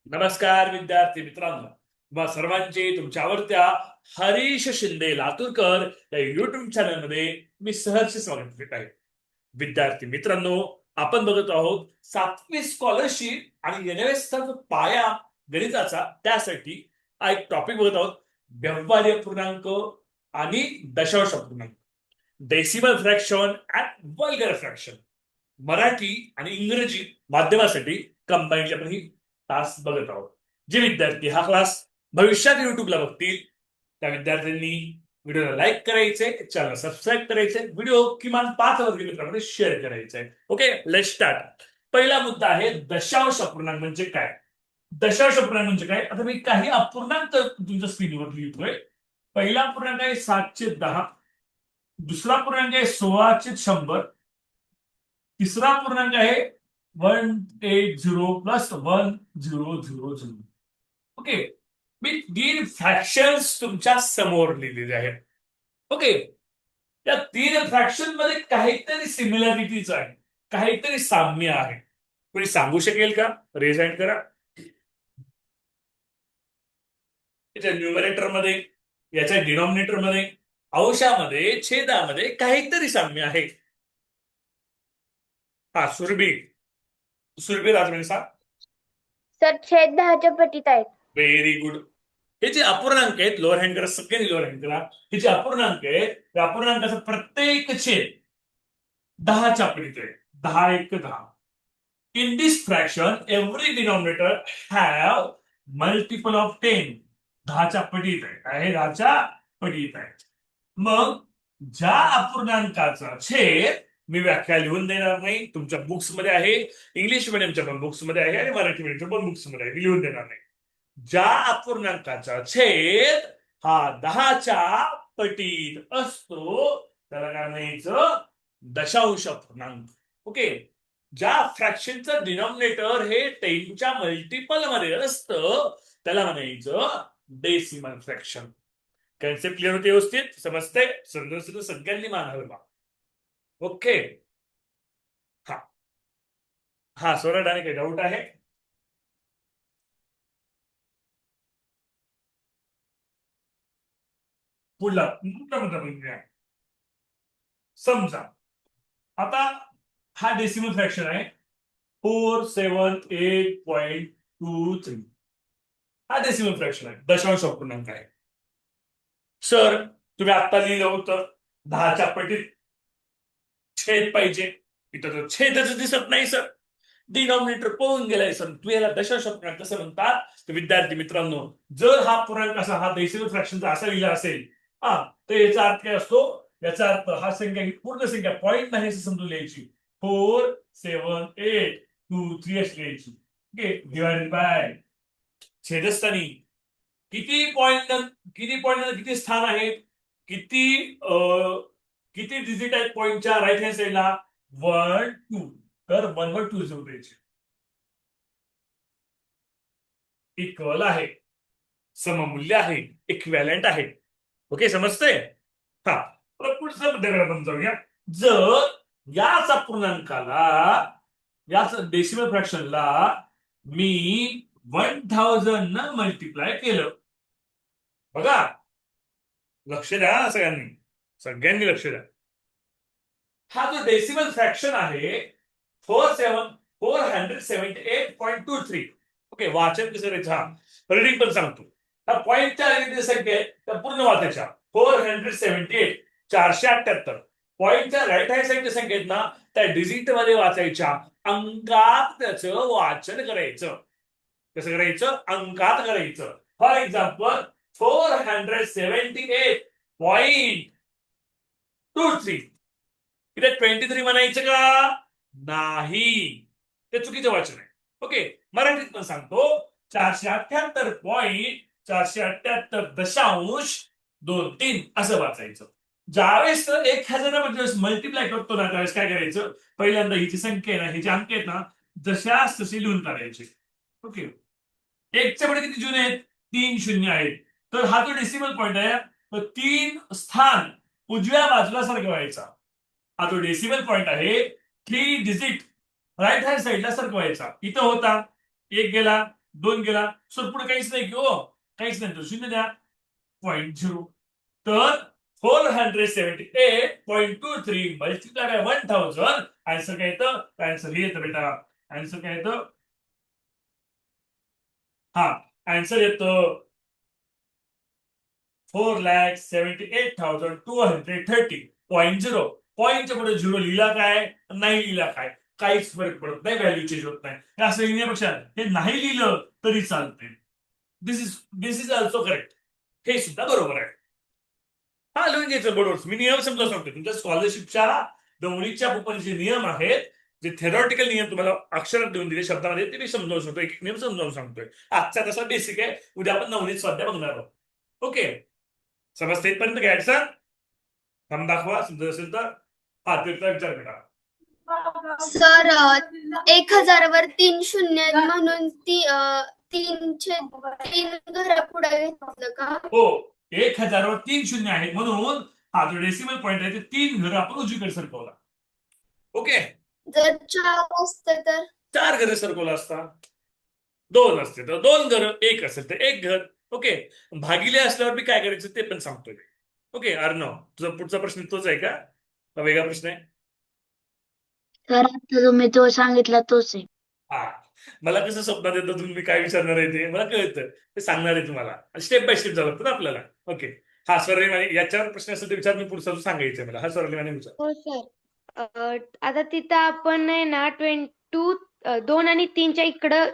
नमस्कार विद्यार्थी मित्रांनो, तुम्हा सर्वांचे तुमच्या आवडत्या हरीश शिंदे लातूरकर या युट्यूब चॅनलमध्ये मी सहर्ष स्वागत करीत आहे. विद्यार्थी मित्रांनो, आपण बघत आहोत 7वी स्कॉलरशिप आणि NMS पाया गणिताचा. त्यासाठी हा एक टॉपिक बघत आहोत, व्यवहार्य पूर्णांक आणि दशांश पूर्णांक, decimal fraction and vulgar fraction. Marathi आणि इंग्रजी माध्यमासाठी कंबाईनचे आपण ही तास बघत आहोत. जे विद्यार्थी हा क्लास भविष्यात युट्यूबला बघतील त्या विद्यार्थ्यांनी व्हिडिओला लाईक करायचे, चॅनल सबस्क्राईब करायचे, व्हिडिओ किमान 5 वर्ग मित्रांमध्ये शेअर करायचे. Okay, let start. पहिला मुद्दा आहे दशांश अपूर्णांक म्हणजे काय. दशांश अपूर्णांक म्हणजे काय, आता मी काही अपूर्णांक तुमच्या स्क्रीनवर लिहितोय. पहिला अपूर्णांक आहे 710, दुसरा पूर्णांक आहे 16/100, तिसरा पूर्णांक आहे 180 प्लस 1000. ओके, मी 3 फ्रॅक्शन्स तुमच्या समोर लिहिलेले आहेत. ओके, या 3 फ्रॅक्शन मध्ये काहीतरी सिमिलॅरिटीज आहे, काहीतरी साम्य आहे. कोणी सांगू शकेल का? रेज हँड करा. याच्या न्यूमरेटर मध्ये, याच्या डिनॉमिनेटर मध्ये, अंशामध्ये, छेदामध्ये काहीतरी साम्य आहे. हा, सुरभी सुरभी राजमणी साहेब. सर छेद 10च्या पटीत आहेत. Very good. हे जे अपूर्णांक आहेत, लोअर हँड करा, सगळ्यांनी लोअर हँड करा. हे जे अपूर्णांक आहेत त्या अपूर्णांकाचा प्रत्येक छेद 10च्या पटीत आहे. 10 × 1 = 10. In this fraction every denominator have multiple of 10. 10च्या पटीत आहे. आहे 10च्या पटीत आहे. मग ज्या अपूर्णांकाचा छेद, मी व्याख्या लिहून देणार नाही, तुमच्या बुक्स मध्ये आहे, इंग्लिश मिडियमच्या पण बुक्स मध्ये आहे आणि मराठी मिडियमच्या पण बुक्स मध्ये आहे, लिहून देणार नाही. ज्या अपूर्णांकाचा छेद हा 10च्या पटीत असतो त्याला काय म्हणायचं? दशांश अपूर्णांक. ओके, ज्या फ्रॅक्शनचं डिनॉमिनेटर हे 10च्या मल्टिपल मध्ये असतं त्याला म्हणायचं डेसिमल फ्रॅक्शन. कन्सेप्ट क्लिअर होते? व्यवस्थित समजते? समजून सगळ्यांनी मान हलवा. ओके, हा हा सोडा. आणि काही डाऊट आहे? पुढला मुद्दा बघूया. समजा आता हा डेसिमल फ्रॅक्शन आहे 478.23. हा डेसिमल फ्रॅक्शन आहे, दशांश अपूर्णांक आहे. सर, तुम्ही आता लिहिलं होतं 10च्या पटीत छेद पाहिजे. इथं तर छेदच दिसत नाही सर, डिनॉमिनेटर पळून गेलाय सर. तुम्ही याला दशांश अपूर्णांक कसं म्हणतात? तर विद्यार्थी मित्रांनो, जर हा पूर्णांक असा, हा डेसिमल फ्रॅक्शनचा असा लिहिला असेल, हा, तर याचा अर्थ काय असतो? याचा अर्थ हा संख्या ही पूर्ण संख्या पॉईंट नाही असं समजून लिहायची. 47823 अशी लिहायची. ओके, डिवायडेड बाय छेदस्थानी किती पॉईंट किती स्थान आहेत, किती किती डिजिट आहेत पॉईंटच्या राईट हँड साईडला? 1 2. तर 1 वर 2 जोड द्यायचे. इक्वल आहे, सममूल्य आहे, इक्वॅलंट आहे. ओके, समजते? हा, पुढचा मुद्द्याकडे आपण जाऊया. जर याच अपूर्णांकाला, याच डेसिमल फ्रॅक्शनला मी 1000 न मल्टिप्लाय केलं, बघा, लक्ष द्या सगळ्यांनी, सगळ्यांनी लक्ष द्या. हा जो डेसिमल फ्रॅक्शन आहे 478.23. ओके, वाचन कसं करायचं? हा, रिडिंग पण सांगतो. हा पॉईंटच्या संख्या त्या पूर्ण वाचायच्या. 478, 478. पॉईंटच्या राईट हँड साईडच्या संख्येत ना त्या डिजिट मध्ये वाचायच्या, अंकात त्याचं वाचन करायचं. कसं करायचं? अंकात करायचं. For example 478.23. इथे 23 म्हणायचं का? नाही, ते चुकीचं वाचन आहे. ओके, मराठीत पण सांगतो. 478.478.23 असं वाचायचं. ज्यावेळेस 1000 मल्टिप्लाय करतो ना, त्यावेळेस काय करायचं? पहिल्यांदा हिची संख्या आहे ना, हिचे अंक आहेत ना, जशाच तसे लिहून काढायचे. ओके, एकच्या पुढे किती शून्य आहेत? 3 शून्य आहेत. तर हा जो डेसिमल पॉईंट आहे, तर 3 स्थान उजव्या बाजूला सरकवायचा. हा जो डेसिमल पॉईंट आहे 3 डिजिट राईट हँड साईडला सरकवायचा. इथं होता, एक गेला, 2 गेला. सर पुढे काहीच नाही की हो, काहीच नाही तर 0 द्या. 0.0. तर 478.23 मल्टिप्लाय बाय 1000 आन्सर काय येतं? आन्सर हे येतं बेटा. आन्सर काय येतं? हा, आन्सर येतं 4,78,230.0. पॉईंटच्या पुढे 0 लिहिला काय, नाही लिहिला काय, काहीच फरक पडत नाही, व्हॅल्यू चेंज होत नाही. हे असं लिहिण्यापेक्षा हे नाही लिहिलं तरी चालते. दिस इज ऑल्सो करेक्ट. हे सुद्धा बरोबर आहे. हा, लिहून घ्यायचं बरोबर. मी नियम समजा सांगतो. तुमच्या स्कॉलरशिपच्या दवडीच्या बुकमध्ये जे नियम आहेत, जे थेरॉटिकल नियम तुम्हाला अक्षरात देऊन दिले शब्दामध्ये, ते मी समजावून सांगतो. एक नियम समजावून सांगतोय. आजचा तसा बेसिक आहे. उद्या आपण नवनीत स्वाध्याय बघणार आहोत. ओके, समजते इथपर्यंत घ्यायचं. काम दाखवा समजत असेल तर. हा, त्याचा विचार करा. सर 1,000 वर 3 शून्य आहेत म्हणून 3 घरा पुढे घेतलं का? हो, 1,000 वर 3 शून्य आहेत म्हणून हा जो डेसिमल पॉईंट आहे ते 3 घर आपण उजवीकडे सरकवला. ओके, जर 4 असतं तर 4 घरं सरकवला असता. 2 असते तर 2 घर, 1 असेल तर 1 घर. ओके, भागिले असल्यावर मी काय करायचं ते पण सांगतोय. ओके अर्णव, तुझा पुढचा प्रश्न तोच आहे का वेगळा प्रश्न आहे? सर आता तुम्ही तो सांगितला तोच आहे. हा, मला कसं स्वप्नात येतं तुम्ही काय विचारणार आहे ते मला कळतं, ते सांगणार आहे तुम्हाला. स्टेप बाय स्टेप जावं लागतं ना आपल्याला. ओके, हा स्वरलिमाने याच्यावर प्रश्न असेल तर विचार, मी पुढचा जो सांगायचं मला. हा स्वरलिमाने विचार. हो सर. आता तिथं आपण आहे ना 2 आणि 3च्या इकडं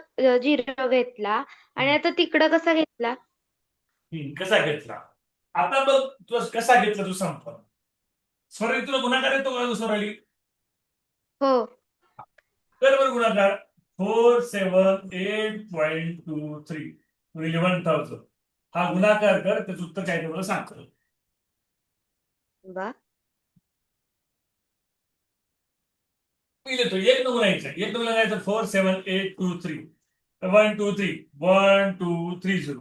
0 घेतला आणि आता तिकडं कसा घेतला? कसा घेतला? आता बघ तू कसा घेतला तू सांग पण. स्वराली तुला गुणाकार येतो का स्वराली? हो. कर बरं गुणाकार. 478.23 11,000. हा गुणाकार कर, त्याचं उत्तर काय तुम्हाला सांगतो. वा. मी लिहितो एक न गुणायचं. एक न गुणायचं 47823 1 2 3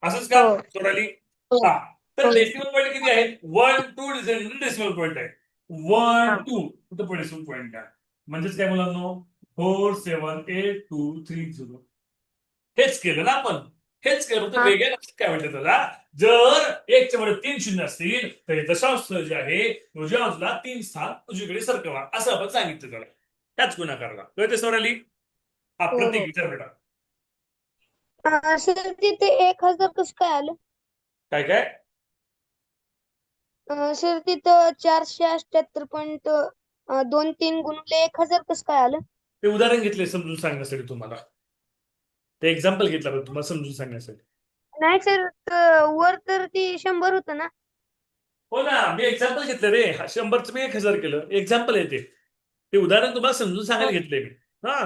असंच का हो. स्वराली? हो. हा, तर हो. डेसिमल पॉईंट किती आहेत? 1 2 डेसिमल पॉईंट आहे. 1 2 कुठं पण डेसिमल पॉईंट आहे. म्हणजेच काय मुलांनो, 47823 हेच केलं ना आपण. हेच केलं तर हा. वेगळ्या लक्षात काय म्हणतात त्याला, जर 1च्या मध्ये 3 शून्य असतील तर हे दशांश जे आहे उजव्या बाजूला 3 स्थान उजवीकडे सरकवा, असं आपण सांगितलं त्याला. त्याच गुणाकाराला कळते स्वराली? हा, हो, प्रतीक हो. विचार बेटा. सर तिथे 1,000 कसं काय आलं? काय काय? सर तिथं 478.23 गुणिले 1,000 कसं काय आलं? ते उदाहरण घेतले समजून सांगण्यासाठी तुम्हाला. ते एक्झाम्पल घेतलं बरं तुम्हाला समजून सांगण्यासाठी. नाही सर, वर तर ती 100 होतं ना. हो ना, मी एक्झाम्पल घेतलं रे. 100चं मी 1,000 केलं. एक्झाम्पल आहे ते. ते उदाहरण तुम्हाला समजून सांगायला घेतलंय मी. हा,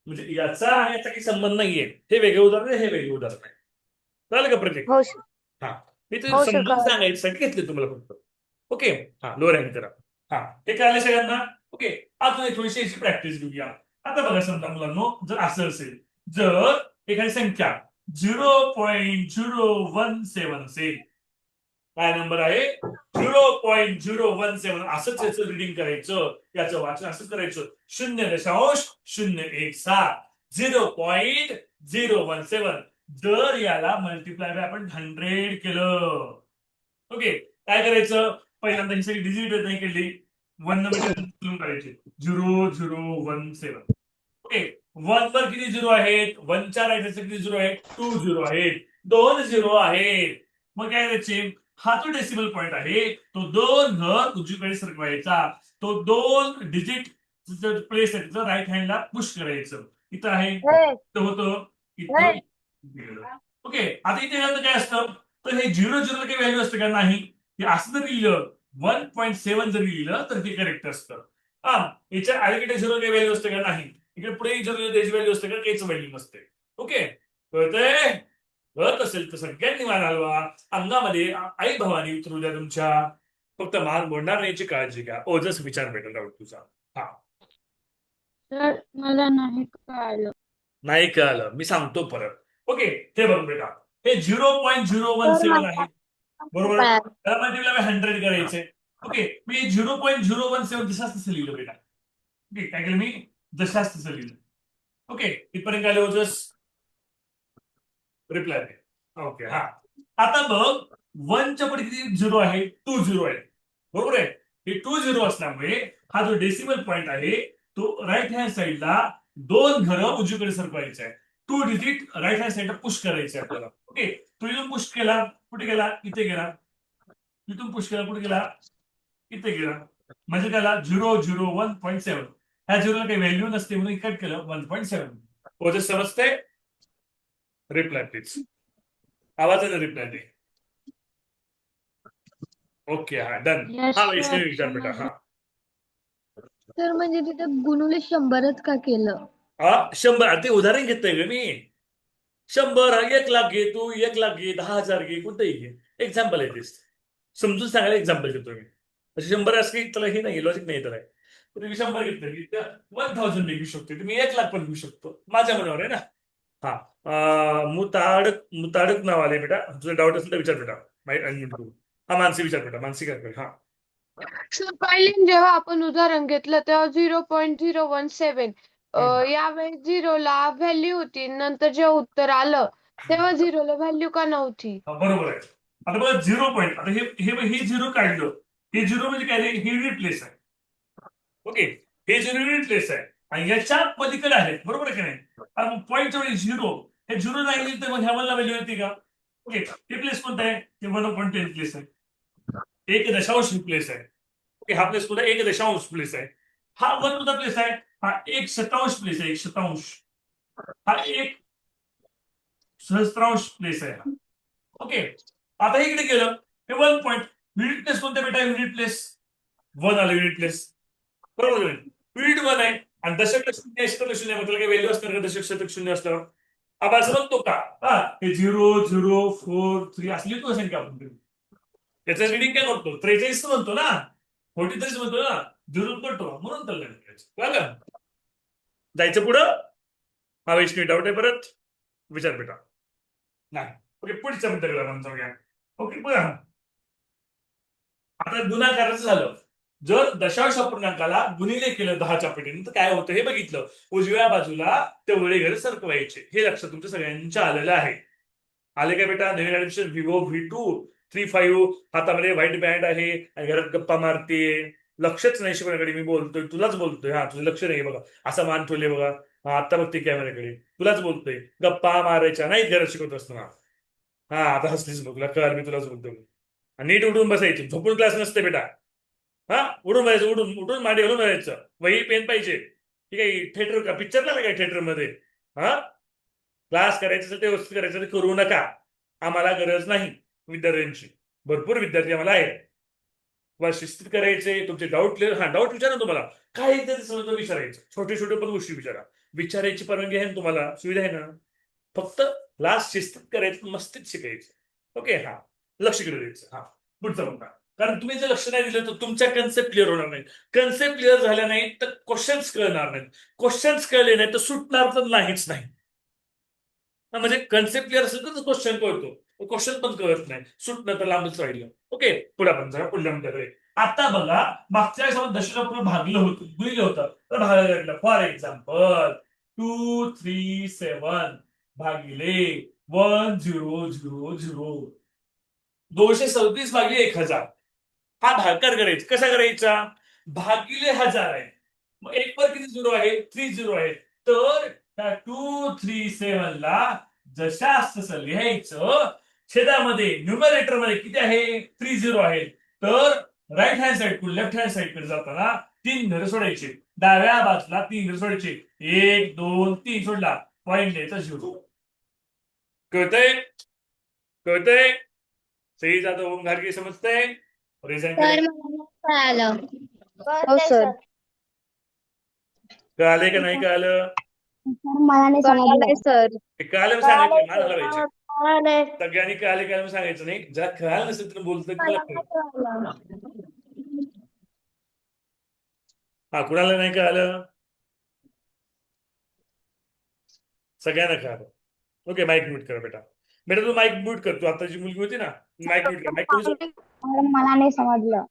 म्हणजे याचा आणि याचा काही संबंध नाहीये. हे वेगळे उदाहरण आहे, हे वेगळे उदाहरण आहे. कळलं का प्रतीक? हो सर. हा, मी ते हो सर, समजून कळालं. सांगायसाठी घेतले तुम्हाला फक्त. ओके, हा लोअर हँड करा. हा, हे कळालं सगळ्यांना? ओके, अजून एक थोडीशी याची प्रॅक्टिस घेऊया. आता बघा समजा मुलांनो, जर असं असेल, जर एखादी संख्या 0.017 असेल, काय नंबर आहे? 0.017. असंच याचं रिडिंग करायचं, याचं वाचन असंच करायचं. 0.017 0.017. जर याला मल्टिप्लाय बाय आपण 100 केलं, ओके, काय करायचं? पहिल्यांदा ही सगळी डिजिट नाही केली, 1 मध्ये करायची. 0.017. ओके, 1 वर किती झिरो आहेत? 1च्या राईट किती झिरो आहेत? 2 झिरो आहेत. 2 झिरो आहेत. मग काय करायचे? हा जो डेसिमल पॉईंट आहे तो 2 घर उजवीकडे सरकवायचा. तो 2 डिजिट प्लेस आहे तिथं राईट हँडला पुश करायचं. इथं आहे, इथं होतं, इथं गेलं. ओके, आता इथे नंतर काय असतं? तर हे 0.0 काही व्हॅल्यू असते का? नाही. हे असं जर लिहिलं 1.7 जर लिहिलं तर ते करेक्ट असतं. हा, याच्या अलीकडे 0 काही व्हॅल्यू असते का? नाही. इकडे पुढे त्याची व्हॅल्यू असते का? काहीच व्हॅल्यू नसते. ओके, कळतंय? कळत असेल तर सगळ्यांनी मान हलवा. अंगामध्ये आई भवानी उतरू द्या तुमच्या. फक्त मान मोडणार नाही याची काळजी घ्या. ओजस विचार भेटेल डाऊट तुझा. हा, सर मला नाही कळालं. नाही कळालं, मी सांगतो परत. ओके, हे बघ बेटा, हे 0.017 आहे, बरोबर? कळालं. त्याला मल्टिप्लाय 100 करायचे. ओके, मी 0.017 जशाच तसं लिहिलं बेटा. ओके, काय केलं मी? जशाच तसं लिहिलं. ओके, इथपर्यंत आले ओजस? रिप्लाय दे. ओके हा. आता बघ 1च्या पुढे किती झिरो आहे? 2 झिरो आहे. बरोबर आहे. हे 2 झिरो असल्यामुळे हा जो डेसिमल पॉईंट आहे तो राईट हँड साईडला 2 घरं उजवीकडे सरकवायचे आहे. 2 डिजिट राईट हँड साईडला पुश करायचे आपल्याला. ओके. तो इथून पुश केला, कुठे गेला? इथे गेला. इथून पुश केला, कुठे गेला? इथे गेला. म्हणजे त्याला 001.7. ह्या झिरोला काही व्हॅल्यू नसते म्हणून कट केलं 1.7. ओझे समजते? Reply please. आवाजाने रिप्लाय दे. ओके हा डन. Yes, हा sir. वैष्णवी विचार बेटा. हा तर म्हणजे तिथं गुणुले 100च का केलं? हा 100. ते उदाहरण घेतोय ग मी. 100, 1,00,000 घे तू, 1,00,000 घे, 10,000 घे, कोणतंही घे. एक्झाम्पल आहे तेच. समजून सांगायला एक्झाम्पल घेतोय मी. 100 असली त्याला हे नाही, लॉजिक नाही त्याला. तुम्ही 100 घेतलं की 1,000 घेऊ शकतो, तुम्ही 1,00,000 पण घेऊ शकतो. माझ्या मनावर आहे ना. हा मुताडक मुताडक नाव आले बेटा. तुझा डाऊट असेल तर विचार बेटा. अनम्यूट करू. हा मानसी विचार बेटा. मानसी काय करेल? हा सर पहिले जेव्हा आपण उदाहरण घेतलं तेव्हा 0.017 यावेळेस झिरोला व्हॅल्यू होती, नंतर जेव्हा उत्तर आलं तेव्हा झिरोला व्हॅल्यू का नव्हती? बरोबर आहे. आता बघा 0 पॉईंट. आता हे झिरो काढलं. हे झिरो म्हणजे काय? हे युनिट प्लेस आहे. ओके. हे झिरो युनिट प्लेस आहे आणि याच्या पलीकडे आहेत. बरोबर आहे की नाही? आणि पॉईंटच्या वेळी झिरो, हे झिरो नाही गेली तर मग ह्या वनला व्हॅल्यू येते का? ओके. हे प्लेस कोणतं आहे? हे 1.10 प्लेस आहे. 1 दशांश प्लेस आहे. ओके. हा प्लेस कोणता? 1 दशांश प्लेस आहे. हा 1 कोणता प्लेस आहे? हा 1 शतांश प्लेस आहे. 1 शतांश. हा 1 सहस्त्रांश प्लेस आहे. ओके. आता इकडे गेलं. हे 1 पॉईंट. युनिट प्लेस कोणत्या बेटा? युनिट प्लेस 1 आलं युनिट प्लेस. बरोबर आहे. युनिट 1 आहे आणि दशक शून्य शतक शून्य म्हटलं काही व्हॅल्यू असणार का? दशक शतक शून्य असल्यावर आपण असं म्हणतो का? हा हे 0.043 असली लिहितो संख्या आपण. त्याचं रिडिंग काय करतो? 43 म्हणतो ना, 43 म्हणतो ना, 0 करतो म्हणून त्याला कळलं. जायचं पुढं. हा वैष्णवी डाऊट आहे परत विचार बेटा. नाही. ओके पुढच्या मुद्द्याकडे आपण जाऊया. ओके बघा. आता गुणाकाराचं झालं. जर दशांश अपूर्णांकाला गुणिले केलं 10च्या पटीने तर काय होतं हे बघितलं. उजव्या बाजूला तेवढे घर सरकवायचे. हे लक्षात तुमच्या सगळ्यांच्या आलेलं आहे. आले काय बेटा? नवीन ऍडमिशन विवो V235 हातामध्ये व्हाईट बँड आहे आणि घरात गप्पा मारते. लक्षच नाही शिकवण्याकडे. मी बोलतोय, तुलाच बोलतोय. हा तुझं लक्ष नाही बघा. असा मान ठेवले बघा. हा आता बघते कॅमेऱ्याकडे. तुलाच बोलतोय. गप्पा मारायच्या नाहीत घरात शिकवत असताना. हा आता हसलीच बघ. तुला कळलं मी तुलाच बोलतोय. नीट उठून बसायचं. झोपून क्लास नसते बेटा. हा उडून बसायचं. उडून उठून मांडी घालून बसायचं. वही पेन पाहिजे. ठीक आहे. थिएटर का पिक्चर लागला काय थिएटरमध्ये? हा क्लास करायचं असेल ते व्यवस्थित करायचं ते करू नका. आम्हाला गरज नाही विद्यार्थ्यांची. भरपूर विद्यार्थी आम्हाला आहे. तुम्हाला शिस्तीत करायचे. तुमचे डाऊट क्लिअर. हा डाऊट विचारा तुम्हाला काय एकदा समजून विचारायचं. छोटे छोटे पण गोष्टी विचारा. विचारायची परवानगी आहे ना तुम्हाला? सुविधा आहे ना? फक्त क्लास शिस्तीत करायचं, मस्तीत शिकायचं. ओके. हा लक्ष केलं द्यायचं. हा पुढचा मुद्दा. कारण तुम्ही जर लक्ष नाही दिलं तर तुमच्या कन्सेप्ट क्लिअर होणार नाही. कन्सेप्ट क्लिअर झाल्या नाही तर क्वेश्चन्स कळणार नाहीत. क्वेश्चन्स कळले नाही तर सुटणार तर नाहीच नाही. म्हणजे कन्सेप्ट क्लिअर असेल तर क्वेश्चन कळतो. क्वेश्चन पण कळत नाही. सुटणं तर लांबच राहिलं. ओके पुढे आपण जरा पुढल्या मुद्द्याकडे. आता बघा मागच्या वेळेस आपण दशकापूर्वी भागलं होतं, गुणिलं होतं तर भागायला लागलं. फॉर एक्झाम्पल 237 भागिले 1000. 237 भागिले 1000. हा भागाकार करायचा. कसा करायचा? भागिले 1000 आहे. मग एक वर किती झिरो आहे? 3 झिरो आहे. तर त्या 237 ला जशास तसं लिहायचं. छेदामध्ये न्यूमरेटर मध्ये किती आहे? 3 झिरो आहे. तर राईट हँड साइड कडून लेफ्ट हँड साइड कडे जाताना 3 घरं सोडायचे. डाव्या बाजूला 3 घरं सोडायचे. 1 2 3 सोडला. पॉईंट द्यायचा 0. कळतंय? कळतंय? सही जाधव ओम घारगे समजतंय? प्रेझेंट कळालं. हो सर. कळालंय का नाही कळालं? मला नाही कळालंय सर. हे कळालं सांगितलं मान हलवायचे. कळालंय. सगळ्यांनी कळाले काय सांगायचं नाही. ज्याला कळालं नसेल तर बोलतोय मला कळलं. हा कुणाला नाही कळालं? सगळ्यांना कळालं. ओके माईक म्यूट करा बेटा. बेटा तू माईक म्यूट कर. तू आता जी मुलगी होती ना माईक म्यूट कर. माईक मला नाही समजलं.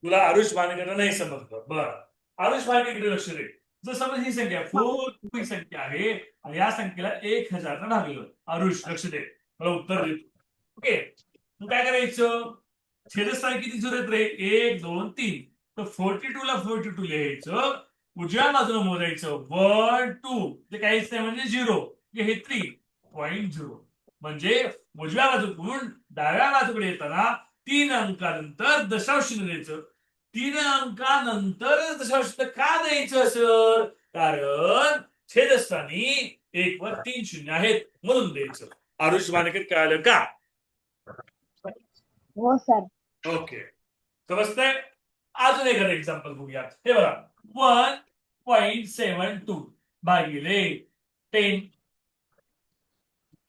तुला आरुष भानगरला नाही समजलं. बरं आरुष भानगरकडे लक्ष दे. जर समज ही संख्या 4 ही संख्या आहे आणि या संख्येला 1000 ने भागलं. आरुष लक्ष दे, मला उत्तर देतो. ओके, मग काय करायचं? छेदस्थानी किती झिरो आहेत रे? 1 2 3. तर 42 ला 42 लिहायचं, उजव्या बाजूला मोजायचं 1 2, ते काहीच नाही म्हणजे 0, हे 3.0. म्हणजे उजव्या बाजूकडून डाव्या बाजूकडे येताना 3 अंकानंतर दशांश चिन्ह द्यायचं. 3 अंकानंतर दशांश चिन्ह का द्यायचं सर? कारण छेदस्थानी 1 वर 3 शून्य आहेत म्हणून द्यायचं. आरुष मानेकर कळालं का? हो सर. ओके, समजतंय? अजून एखादं एक्झाम्पल बघूया. हे बघा, 1.72 भागिले 10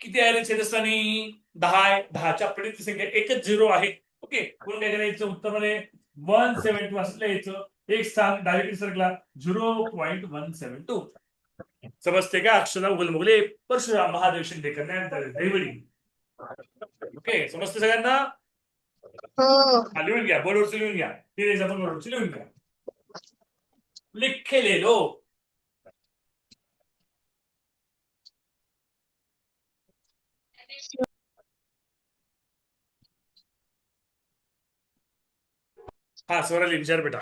किती आहे रे छेदस्थानी? 10 आहे. 10च्या पडीत संख्या एकच 0 आहे. ओके, कोण काय करायचं? उत्तर मध्ये 172 असं लिहायचं. एक स्थान डावीकडे सरकला 0.172. समजते का? अक्षरा उगलमुगले परशुराम महादेव शिंदे कन्या देवडी. ओके, समजते सगळ्यांना? हो. लिहून घ्या, बोर्डवरचं लिहून घ्या. हे एक्झाम्पल बोर्डवरचं लिहून घ्या. लिखे ले लो. हा स्वराली विचार बेटा.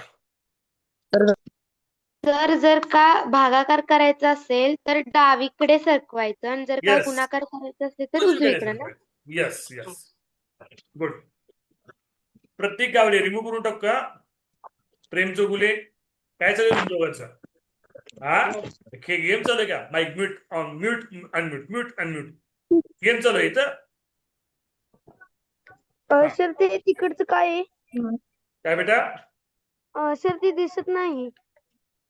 तर जर का भागाकार करायचा असेल तर डावीकडे सरकवायचं आणि जर का Yes. गुणाकार करायचा असेल तर उजवीकडे ना? Yes yes, good. प्रत्येक गावले रिमूव्ह करून टाकू का? प्रेम चौगुले काय चालू आहे दोघांचं? हा, हे गेम चालू आहे का? Mic mute on, mute unmute, mute unmute, game चालू आहे इथं. सर ते तिकडचं काय आहे? काय बेटा? सर ते दिसत नाही.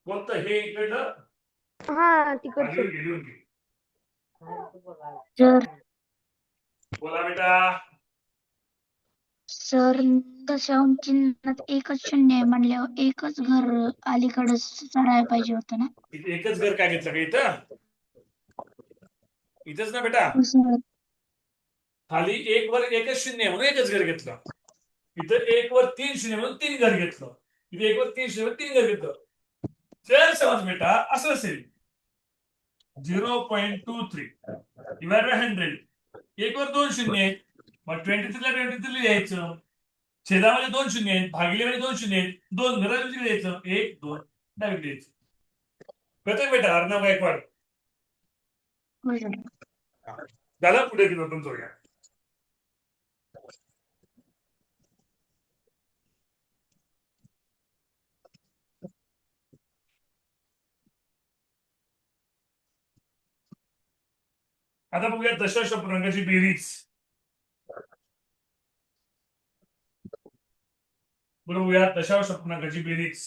कोणतं हे इकडलं? हा तिकडचं. लिहून घे, लिहून घे. सर बोला बेटा. सर दशांश चिन्हात एकच शून्य आहे म्हणल्यावर एकच घर अलीकडे चढायला पाहिजे होतं ना? इथे एकच घर काय घेतलं का इथं? इथंच ना बेटा. हो सर. खाली 1 वर एकच शून्य आहे म्हणून एकच घर घेतलं. इथं 1 वर 3 शून्य म्हणून 3 घर घेतलं. इथे 1 वर 3 शून्य म्हणून 3 घर घेतलं. जर समज बेटा असं असेल 0.23 डिवाइड बाय 100, 1 वर 2 शून्य आहेत, मग 23 ला 23 लिहायचं. छेदामध्ये 2 शून्य आहेत, भागिलेमध्ये 2 शून्य आहेत, 2 घराला द्यायचं, 1 2 डावीकडे द्यायचं. कळतंय बेटा? अर्णव गायकवाड हो सर. झालं. पुढे घेऊन आपण जाऊया. आता बघूया दशांश अपूर्णांकाची बेरीज. बघूया दशांश अपूर्णांकाची बेरीज.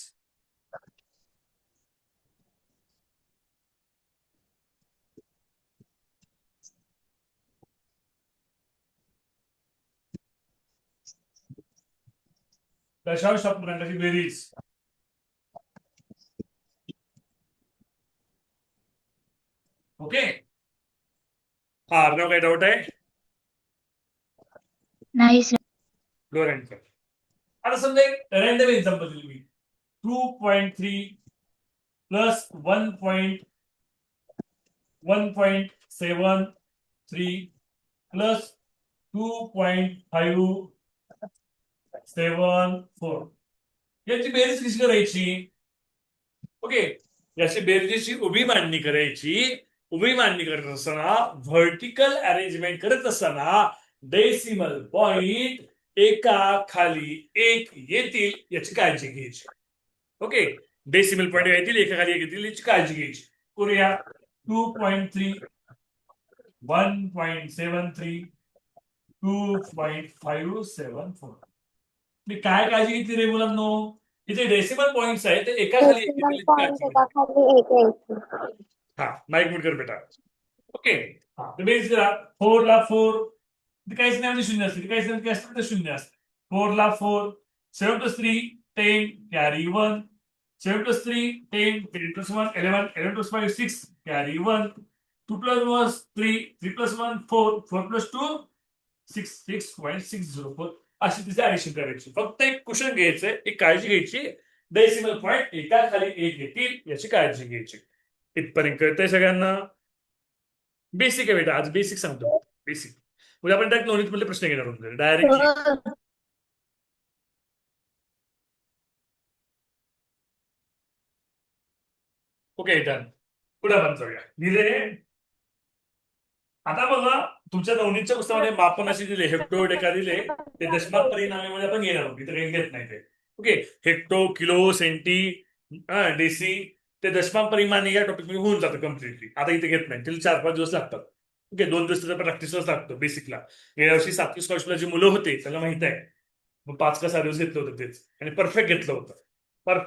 दशांश अपूर्णांकाची बेरीज. ओके, हा अर्णव काय डाऊट आहे? नाही सर. लोरेंट. आता समजा एक रँडम एक्झाम्पल दिली मी. 2.3 प्लस 1.73 प्लस 2.574 याची बेरीज कशी करायची? ओके, याची बेरजेची उभी मांडणी करायची. उभी मांडणी करत असताना व्हर्टिकल अरेंजमेंट करत असताना डेसिमल पॉइंट एका खाली एक येतील याची काळजी घ्यायची. ओके, डेसिमल पॉइंट येतील एका खाली एक येतील याची काळजी घ्यायची. करूया. 2.3, 1.73, 2.574. मी काय काळजी घेतली रे मुलांनो? इथे डेसिमल पॉइंट्स आहेत ते एका खाली एक येतील याची काळजी घ्यायची. हा, माईक म्यूट कर बेटा. ओके, हा बेस करा. 4 ला 4 काहीच नाही म्हणजे शून्य असते, काहीच नाही असते तर शून्य असते. 4 ला 4, 7 + 3 10 कॅरी 1, 7 + 3 10 10 + 1 11 11 + 5 6 कॅरी 1, 2 + 1 3 3 + 1 4 4 + 2 6 6.604 अशी तिथे ऍडिशन करायची. फक्त एक क्वेश्चन घ्यायचंय, एक काळजी घ्यायची. डेसिमल पॉईंट एका खाली एक येतील याची काळजी घ्यायची. इथपर्यंत कळतंय सगळ्यांना? बेसिक आहे बेटा, आज बेसिक सांगतो. बेसिक. उद्या आपण डायरेक्ट नोनीत मधले प्रश्न घेणार आहोत डायरेक्टली. Okay done. पुढे आपण जाऊया. दिले. आता बघा तुमच्या नवनीतच्या पुस्तकामध्ये मापन अशी दिले, हेक्टोडेका दिले, ते दशमात परिणामीमध्ये आपण घेणार आहोत, इथे काही घेत नाही ते. Okay, hecto, kilo, centi, deci, ते दशमांश परिमाणी या टॉपिक मध्ये होऊन जातं कम्प्लिटली. आता इथे घेत नाही, तिला 4-5 दिवस लागतात. ओके, 2 दिवस त्याचा प्रॅक्टिसच लागतं बेसिकला. गेल्या वर्षी 7वी स्कॉलरशिपला जी मुलं होते त्याला माहित आहे, मग 5 का 6 दिवस घेतलं होतं तेच, आणि परफेक्ट घेतलं होतं.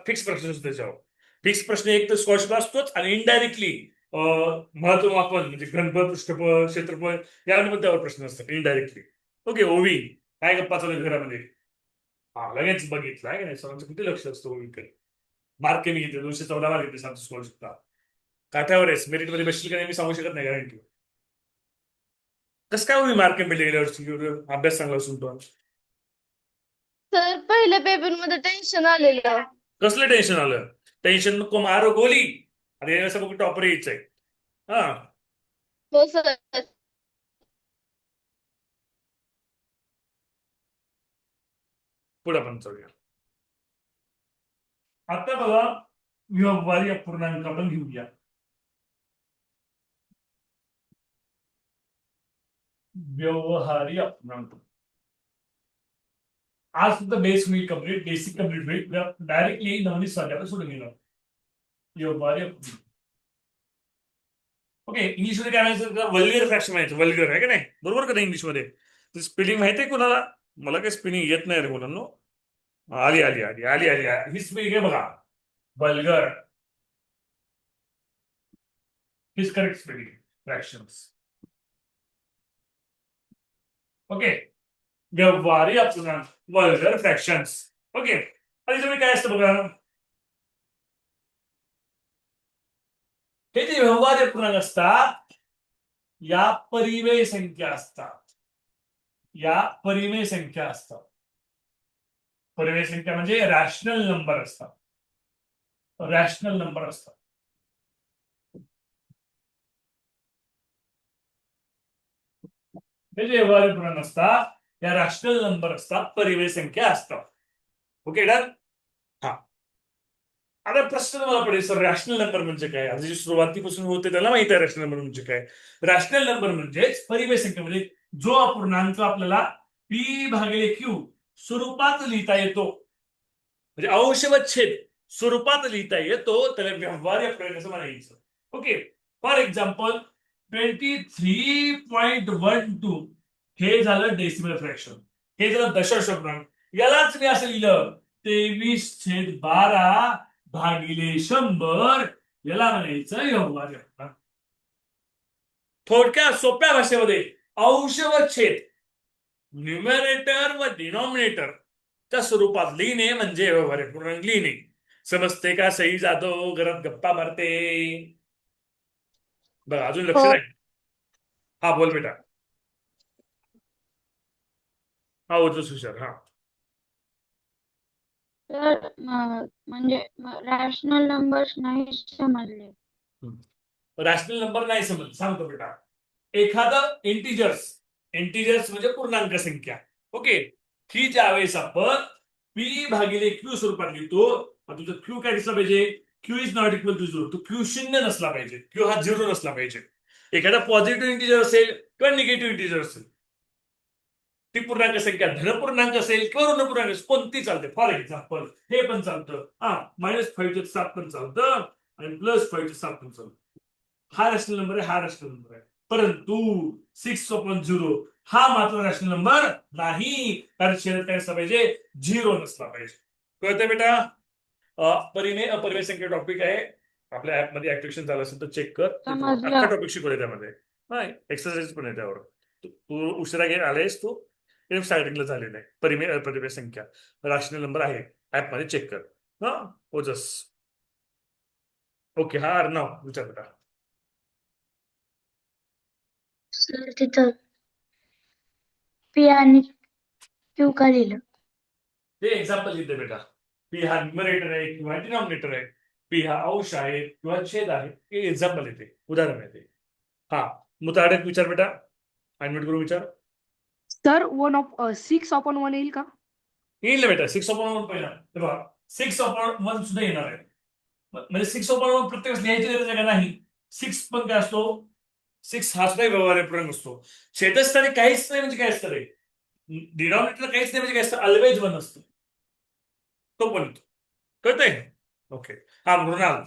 फिक्स प्रश्न असतो त्याच्यावर. फिक्स प्रश्न एक तर स्कॉलरशिप असतोच, आणि इनडायरेक्टली महत्व मापन म्हणजे घनफळ, पृष्ठफळ, क्षेत्रफळ या मुद्द्यावर प्रश्न असतात इनडायरेक्टली. ओके, ओवी काय गप्पा चालू आहे घरामध्ये? हा लगेच बघितलं आहे की नाही, सरांचं किती लक्ष असतं ओवीकडे. मार्क कमी घेतले, 214 मार्क घेतले सांगतो स्कॉलरशिपला. काठावर आहेस, मेरिट मध्ये बसशील का नाही मी सांगू शकत नाही गॅरंटी. कसं काय ओवी मार्क कमी गेल्या वर्षी? अभ्यास चांगला असून पण सर पहिल्या पेपर मध्ये टेन्शन आलेलं. कसलं टेन्शन आलं? टेन्शन नको मारो गोली. आता यावेळेस बघ टॉपर यायचंय. हा, हो सर. पुढे आपण जाऊया. आता बघा व्यवहारी अपूर्णांक आपण घेऊया. व्यवहारी अपूर्णांक आज सुद्धा बेस होईल कम्प्लीट, बेसिक कम्प्लीट होईल. डायरेक्टली नवनीत स्वाध्याय सोडून गेलं. व्यवहारी अपूर्णांक. ओके, इंग्लिशमध्ये काय म्हणायचं? वल्गर फ्रॅक्शन म्हणायचं. वल्गर आहे का नाही? बरोबर का नाही इंग्लिशमध्ये? स्पेलिंग माहिती आहे कोणाला? मला काही स्पेलिंग येत नाही रे मुलांनो. आली आली आली आली आली ही स्पेलिंग आहे बघा, vulgar. His correct spelling fractions. Okay, व्यवहारी अपूर्णांक, वल्गर फ्रॅक्शन्स. ओके, आणि तुम्ही काय असतं बघा, हे जे व्यवहारी अपूर्णांक असतात या परिमेय संख्या असतात. या परिमेय संख्या असतात. परिमेय संख्या म्हणजे रॅशनल नंबर असतात. रॅशनल नंबर असतात. हे जे व्यवहारी अपूर्णांक असतात या रॅशनल नंबर असतात, परिमेय संख्या असतात. Okay done. हा, आता प्रश्न तुम्हाला पडेल सर रॅशनल नंबर म्हणजे काय? आता जी सुरुवातीपासून होते त्याला माहिती आहे रॅशनल नंबर म्हणजे काय. रॅशनल नंबर म्हणजेच परिमेय संख्या, म्हणजे जो अपूर्णांक आपल्याला पी भागिले क्यू स्वरूपात लिहिता येतो, म्हणजे अंश व छेद स्वरूपात लिहिता येतो, त्याला व्यवहारी अपूर्णांक असं म्हणायचं. ओके, फॉर एक्झाम्पल 23.12 हे झालं डेसिमल फ्रॅक्शन, हे झालं दशांश अपूर्णांक. यालाच मी असं लिहिलं 23/12 भागिले 100, याला म्हणायचं व्यवहारी अपूर्णांक. थोडक्या सोप्या भाषेमध्ये अंश व छेद, न्यूमरेटर व डिनॉमिनेटर त्या स्वरूपात लिहिणे म्हणजे व्यवहारी अपूर्णांक लिहिणे. समजते का सई जाधव? घरात गप्पा मारते बघा, अजून लक्ष हो. नाही. हा बोल बेटा. हा होतोच हुशार. हा, तर म्हणजे रॅशनल नंबर्स नाही समजले. रॅशनल नंबर नाही समज, सांगतो बेटा. एखादं इंटिजर्स म्हणजे पूर्णांक संख्या. ओके, ही ज्यावेळेस आपण पी भागिले क्यू स्वरूपात लिहितो, तुझं क्यू काय दिसला पाहिजे? Q is not equal to 0. तो क्यू शून्य नसला पाहिजे, क्यू हा 0 नसला पाहिजे. एखादा पॉझिटिव्ह इंटिजर असेल किंवा निगेटिव्ह इंटिजर असेल, ती पूर्णांक संख्या धनपूर्णांक असेल किंवा ऋणपूर्णांक असेल, कोणती चालते. फॉर एक्झाम्पल हे पण चालतं, -5/7 पण चालतं आणि +5/7 पण चालतं. हा रॅशनल नंबर आहे, हा रॅशनल नंबर आहे. परंतु 6/0 हा मात्र रॅशनल नंबर नाही, कारण शेजारी काय नसला पाहिजे? 0 नसला पाहिजे. कळतंय बेटा? परिमेय अपरिमेय संख्या टॉपिक आहे आपल्या ऍपमध्ये. ऍक्टिव्हेशन झालं असेल तर चेक कर, समजलं. अख्खा टॉपिक शिकवले त्यामध्ये. हा, एक्सरसाइज पण आहे त्यावर. तू उशिरा घे आलेस, तू स्टार्टिंगला झालेलं आहे. परिमेय अपरिमेय संख्या रॅशनल नंबर आहे, ऍपमध्ये चेक कर. हा, ओजस. ओके, हा अर्णव विचार बेटा. सर तिथं पी आणि क्यू का लिहिलं? ते एक्झाम्पल लिहिते बेटा, पी हा न्युमरेटर आहे किंवा डिनॉमिनेटर आहे, पी हा अंश आहे किंवा छेद आहे, हे एक्झाम्पल येते, उदाहरण येते. हा मुताडक विचार बेटा, अनम्यूट करून विचार. सर 6/1 येईल का? येईल ना बेटा, 6/1 पहिला हे बघा, 6/1 सुद्धा येणार आहे. म्हणजे 6/1 प्रत्येक वेळेस लिहायची गरज आहे का? नाही. 6 पण काय असतो, 6 हा सुद्धा व्यवहार्य पूर्णांक असतो. छेदस्थानी काहीच नाही म्हणजे काय असतं रे, डिनॉमिनेटर काहीच नाही म्हणजे काय असतं, ऑलवेज 1 असतं, तो पण येतो. कळतंय? ओके. हा मृणाल.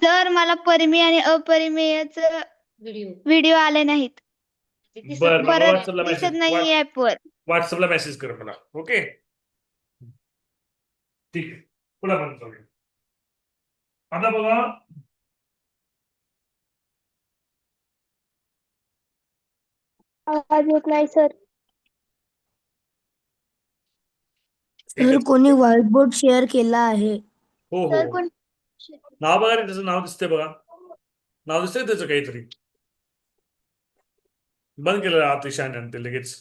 सर मला परिमेय आणि अपरिमेयचं व्हिडिओ आले नाहीत. बरं, मला परत व्हॉट्सअपला दिसत मेसेज नाही ऍपवर. व्हॉट्सअपला मेसेज कर मला. ओके, ठीक आहे. पुन्हा पण जाऊया. आता बघा, आवाज येत नाही सर. सर कोणी व्हाईट बोर्ड शेअर केला आहे. हो हो, नाव बघा रे, त्याचं नाव दिसतंय बघा, नाव दिसतंय त्याचं काहीतरी. बंद केलं अतिशान ते लगेच.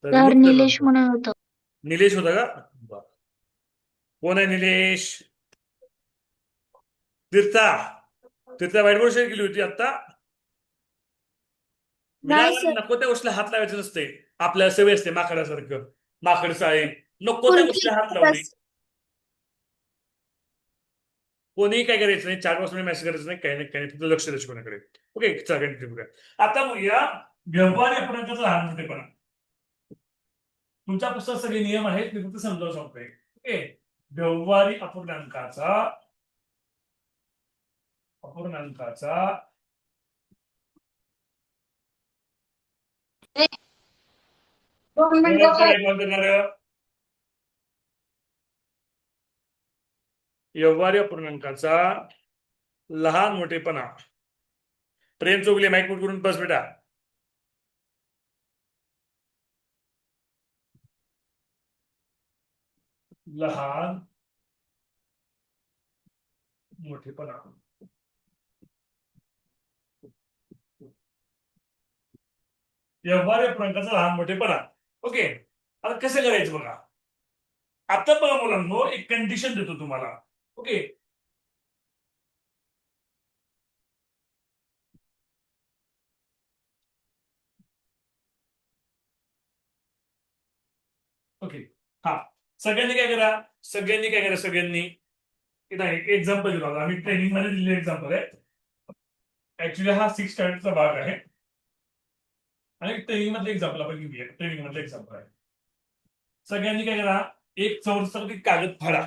तर सर remove केलं. निलेश म्हणून होतं. निलेश होता का? बरं. कोण आहे निलेश? तीर्था. तीर्था व्हाईट बोर्ड शेअर केली होती आता. विनाकारण नको त्या गोष्टीला हात लावायचे नसते. आपल्या सवय असते माकडासारखं, माकड चाळे, नको त्या गोष्टीला हात लावणे. कोणीही काय करायचं नाही, 4 वाजता मेसेज करायचं नाही, काही नाही, काही नाही, फक्त लक्ष द्यायचं कोणाकडे. ओके, चला कंटिन्यू करूया. आता बघूया व्यवहार्य अपूर्णांकाचा लहान मोठेपणा. तुमच्या पुस्तकात सगळे नियम आहेत, मी फक्त समजावून सांगतोय. ओके, व्यवहारी अपूर्णांकाचा व्यवहार्य अपूर्णांकाचा लहान मोठेपणा. प्रेम चोगले माईक म्यूट करून बस बेटा. लहान मोठेपणा. व्यवहार्य अपूर्णांकाचा लहान मोठेपणा. ओके, आता कसं करायचं बघा. आता बघा मुलांनो, एक कंडिशन देतो तुम्हाला. Okay, okay. हा, सगळ्यांनी काय करा, सगळ्यांनी इथं एक एक्झाम्पल दिला होता, आम्ही ट्रेनिंग मध्ये दिलेलं एक्झाम्पल आहे. ऍक्च्युली हा 6 स्टँडर्डचा भाग आहे आणि ट्रेनिंग मधले एक्झाम्पल आपण घेऊया. ट्रेनिंग मधले एक्झाम्पल आहे. सगळ्यांनी काय करा, एक चौरसावरती कागद फाडा.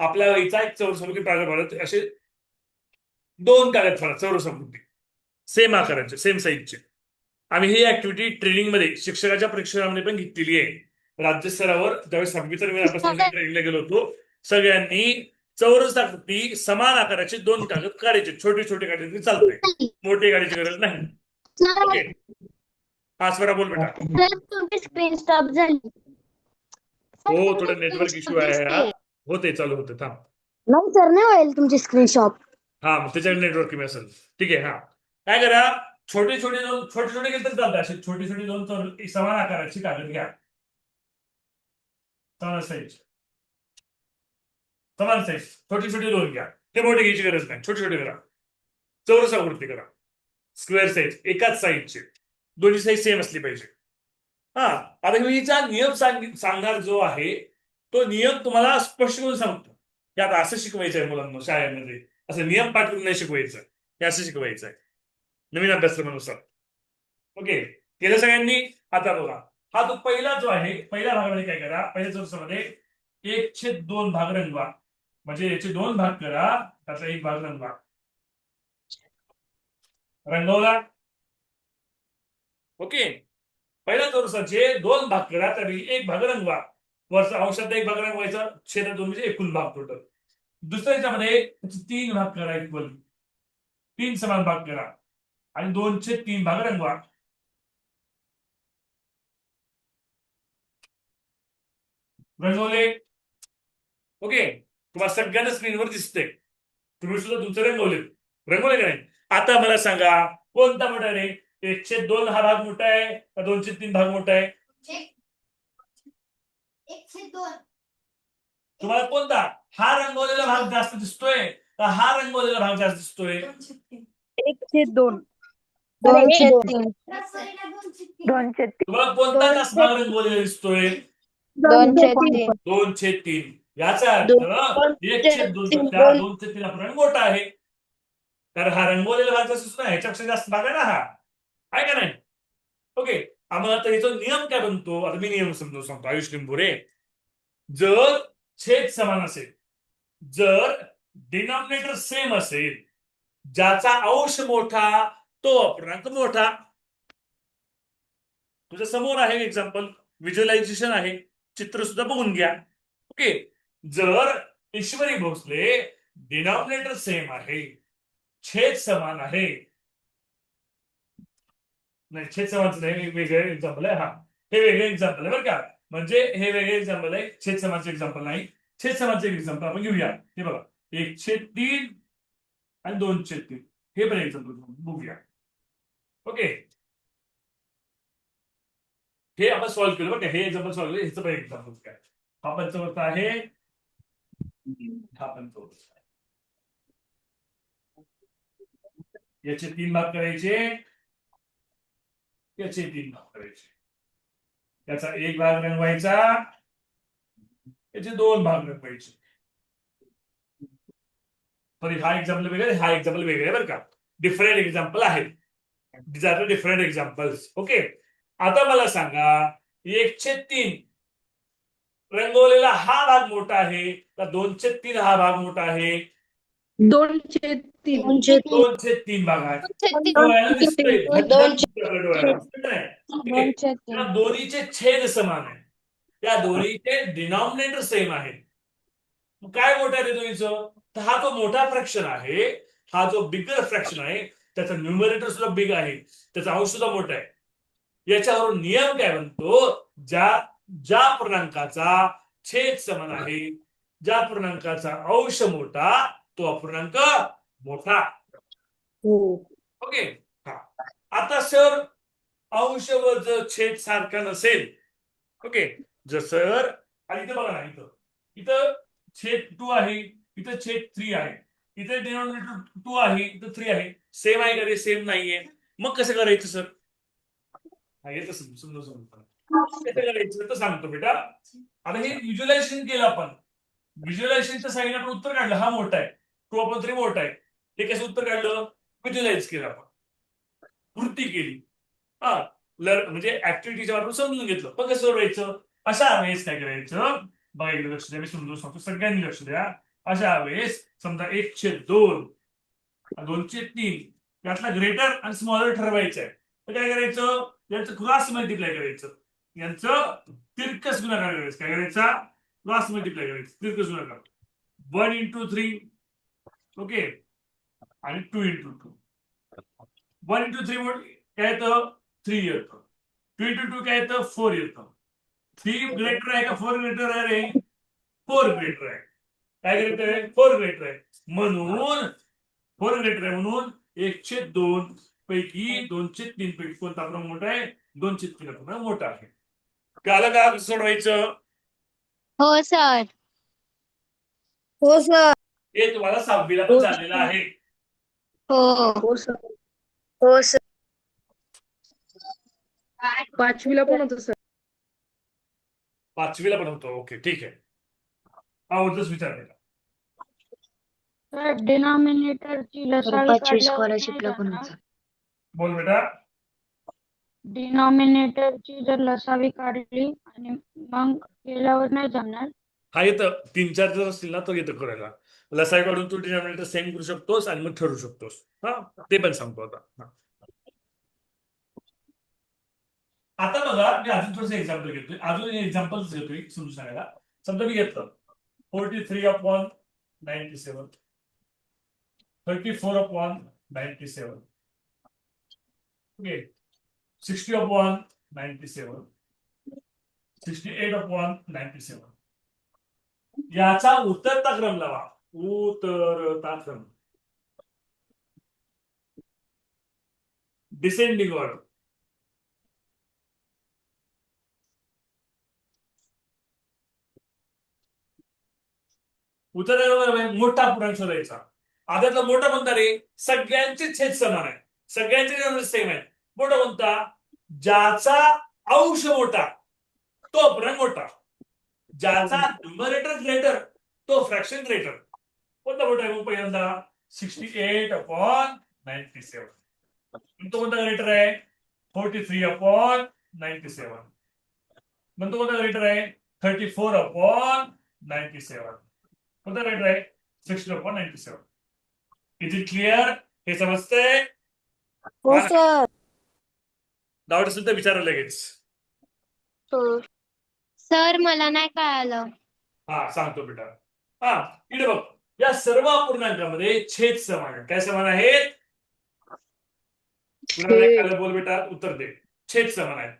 आपल्या वहीचा एक चौरसावरती कागद फाडा. असे 2 कागद फाडा चौरसावरती, सेम आकाराचे, सेम साईजचे. आम्ही ही ऍक्टिव्हिटी ट्रेनिंग मध्ये शिक्षकाच्या परीक्षेमध्ये पण घेतलेली आहे. राज्यस्तरावर ज्यावेळेस 6वी आपण ट्रेनिंगला गेलो होतो, सगळ्यांनी चौरसावरती समान आकाराचे 2 कागद काढायचे. छोटे छोटे काढायचे चालतंय, मोठे काढायची गरज नाही. ओके, हा स्वरा बोल बेटा. सर तुमची स्क्रीन स्टॉप झाली. हो, थोडं नेटवर्क इश्यू आहे हा. होते, चालू होते, थांब. नाही सर, नाही होईल तुमची स्क्रीनशॉट. हा, मग त्याच्याकडे नेटवर्क कमी असेल. ठीक आहे. हा, काय करा, छोटे छोटे गेले तर चालतं. असे छोटे छोटे 2 समान आकाराची कागद घ्या. समान साईज, छोटे छोटे 2 घ्या. ते मोठे घ्यायची गरज नाही, छोटे छोटे करा. चौरसावरती करा, स्क्वेअर साईज, एकाच साईजचे, दोन्ही साईज सेम असली पाहिजे. हा, आता मी हिचा नियम सांगणार जो आहे, तो नियम तुम्हाला स्पष्ट करून सांगतो की आता असं शिकवायचं आहे मुलांना शाळेमध्ये. असं नियम पाठ करून नाही शिकवायचं, हे असं शिकवायचं आहे नवीन अभ्यासक्रमानुसार. ओके, केलं सगळ्यांनी? आता बघा, हा तो पहिला जो आहे, पहिल्या भागामध्ये काय करा, पहिल्या चौरसामध्ये 1/2 भाग रंगवा. म्हणजे याचे 2 भाग करा, त्याचा 1 भाग रंगवा. रंगवला? ओके, पहिल्या चौरसाचे 2 भाग करा, तरी 1 भाग रंगवा. वरचा अंशाचा 1 भाग रंगवायचा, छेदात 2 म्हणजे एकूण भाग टोटल. दुसऱ्या याच्यामध्ये 3 भाग करा, इक्वल 3 समान भाग करा आणि 2/3 भाग रंगवा. रंगवले? ओके, तुम्हाला सगळ्यांना स्क्रीनवर दिसतंय. तुम्ही सुद्धा तुमचे रंगवले का नाही? आता मला सांगा, कोणता मोठा रे? 1/2 हा भाग मोठा आहे का 2/3 भाग मोठा आहे? तुम्हाला कोणता हा रंगवलेला भाग जास्त दिसतोय का हा रंगवलेला भाग जास्त दिसतोय? 1/2. 2/3. 2/3. तुम्हाला कोणता जास्त भाग रंगवलेला दिसतोय? 2/3. 2/3. याचा अर्थ 1/2 2/3. पेक्षा 2/3 आपण मोठा आहे. कारण हा रंगवलेला भाग जास्त दिसतो ना, ह्याच्यापेक्षा जास्त भाग आहे ना हा, आहे का नाही? ओके, आम्हाला आता याचा नियम काय बनतो? आता मी नियम समजून सांगतो. आयुष लिंबुरे, जर छेद समान असेल, जर डिनॉमिनेटर सेम असेल, ज्याचा अंश मोठा तो अपूर्णांक मोठा. तुझ्या समोर आहे एक्झाम्पल, व्हिज्युअलायझेशन आहे, चित्र सुद्धा बघून घ्या. ओके, जर ईश्वरी भोसले डिनॉमिनेटर सेम आहे, छेद समान आहे, नाही छेद समानचं नाही, वेगळे एक्झाम्पल आहे. हा, हे वेगळे एक्झाम्पल आहे बरं का, म्हणजे हे वेगळे एक्झाम्पल आहे, छेद समानचे एक्झाम्पल नाही. छेद समानचे एक्झाम्पल आपण घेऊया. हे बघा, 1/3 आणि 2/3 हे पण एक्झाम्पल बघूया. ओके, हे आपण सॉल्व्ह केलं बरं का, हे एक्झाम्पल सॉल्व्ह केलं, ह्याचं पण एक्झाम्पल काय. हा पंचवर्त आहे, हा पंचवर्त आहे. याचे 3 भाग करायचे, याचे 3 भाग करायचे. याचा 1 भाग रंगवायचा, याचे 2 भाग रंगवायचे. तरी हा एक्झाम्पल वेगळा, हा एक्झाम्पल वेगळा आहे बरं का, डिफरंट एक्झाम्पल आहेत. These are the different examples. Okay, आता मला सांगा 1/3 रंगवलेला हा भाग मोठा आहे का 2/3 हा भाग मोठा आहे? 2/3. 2/3 भाग आहे. 2/3. डोळ्याला दिसतंय, झटझट 2/3. दिसतंय आपल्या डोळ्याला, दिसतंय नाही? ठीक आहे. 2/3. त्या दोन्हीचे छेद समान आहे, त्या दोन्हीचे डिनॉमिनेटर सेम आहे. मग काय मोठा आहे ते दोन्हीचं? तर हा जो मोठा फ्रॅक्शन आहे, हा जो बिगर फ्रॅक्शन आहे, त्याचा न्यूमरेटर सुद्धा बिग आहे, त्याचा अंश सुद्धा मोठा आहे. याच्यावरून नियम काय बनतो? ज्या पूर्णांकाचा छेद समान आहे, ज्या पूर्णांकाचा अंश मोठा तो अपूर्णांक मोठा. ओके, हा. आता सर अंश व जर छेद सारखा नसेल, ओके, जर सर आणि इथं बघा ना, इथं छेद 2 आहे, इथं छेद 3 आहे, इथे डिनॉमिनेटर 2 आहे, इथं 3 आहे, सेम आहे का? रे सेम नाहीये. मग कसं करायचं सर? येतं समजून कसं करायचं तर सांगतो बेटा. आता हे व्हिज्युअलायझेशन केलं आपण, व्हिज्युअलायझेशनच्या साईडने आपण उत्तर काढलं, हा मोठा आहे, 2/3 मोठा आहे. हे कसं उत्तर काढलं? व्हिज्युअलाइज केलं आपण, कृती केली, हा, म्हणजे ऍक्टिव्हिटीच्या वापरून समजून घेतलं. पण कसं सोडवायचं? अशा वेळेस काय करायचं? बघा इकडे लक्ष द्या, मी समजून सांगतो, सगळ्यांनी लक्ष द्या. अशा वेळेस समजा 1/2, 2/3 यातला ग्रेटर आणि स्मॉलर ठरवायचं आहे, तर काय करायचं? यांचं क्रॉस मल्टिप्लाय करायचं, यांचं तिरकस गुणाकार करायचं. काय करायचा? क्रॉस मल्टिप्लाय करायचं, तिरकस गुणाकार. 1 × 3, ओके, आणि 2 × 2. 1 × 3 काय येतं? 3 येतं. 2 × 2 काय येतं? 4 येतं. 3 ग्रेटर आहे का 4 ग्रेटर आहे रे? 4 ग्रेटर आहे. काय ग्रेटर आहे? 4 ग्रेटर आहे. म्हणून 4 ग्रेटर आहे, म्हणून 1/2 पैकी 2/3 पैकी कोणता अपूर्णांक मोठा आहे? 2/3 अपूर्णांक मोठा आहे. कळालं का कसं सोडवायचं? हो सर. हो सर. हे तुम्हाला 6वीला पण झालेलं आहे. हो. हो सर. हो सर. 5वीला पण होतं सर. 5वीला पण होतो. ओके, ठीक आहे. आवडतच विचारलेला. डिनॉमिनेटरची लसावी 5वी काढल्यावर स्कॉलरशिपला नाही पण जाणार. होता. बोल बेटा. डिनॉमिनेटरची जर लसावी काढली आणि मग केल्यावर नाही जमणार. हा येतं 3-4 जर असतील ना तर येतं करायला. लसाई काढून तू डिनॉमिनेटर सेम करू शकतोस आणि मग ठरवू शकतोस. हा, ते पण सांगतो आता. हा. आता बघा, मी अजून थोडंसं एक्झाम्पल घेतोय, अजून एक्झाम्पल घेतोय समजून सांगायला. समजा मी घेतलं 43/97, 34/97, ओके, 60/97, 68/97. याचा उतरता क्रम लावा, उतरता क्रम, डिसेंडिंग ऑर्डर. उत्तर मोठा पूर्णांक शोधायचा. आधातला मोठा कोणता रे? सगळ्यांचे छेद समान आहे, सगळ्यांचे सेम आहे. मोठा कोणता? ज्याचा अंश मोठा तो अपूर्णांक मोठा, ज्याचा न्यूमरेटर ग्रेटर तो फ्रॅक्शन ग्रेटर. कोणता मोठा आहे मग पहिल्यांदा? 68/97. तो कोणता ग्रेटर आहे? 43/97. तो कोणता ग्रेटर आहे? 34/97. कोणता ग्रेटर आहे? 60/97. Is it clear? हे समजतंय? हो सर. डाऊट असेल तर विचारा लगेच. सर मला नाही कळालं. हा सांगतो बेटा. हा इकडे बघ, या सर्व अपूर्णांकामध्ये छेद समान आहेत. काय समान आहेत? छेद. बोल बेटा, उत्तर दे. छेद समान आहेत.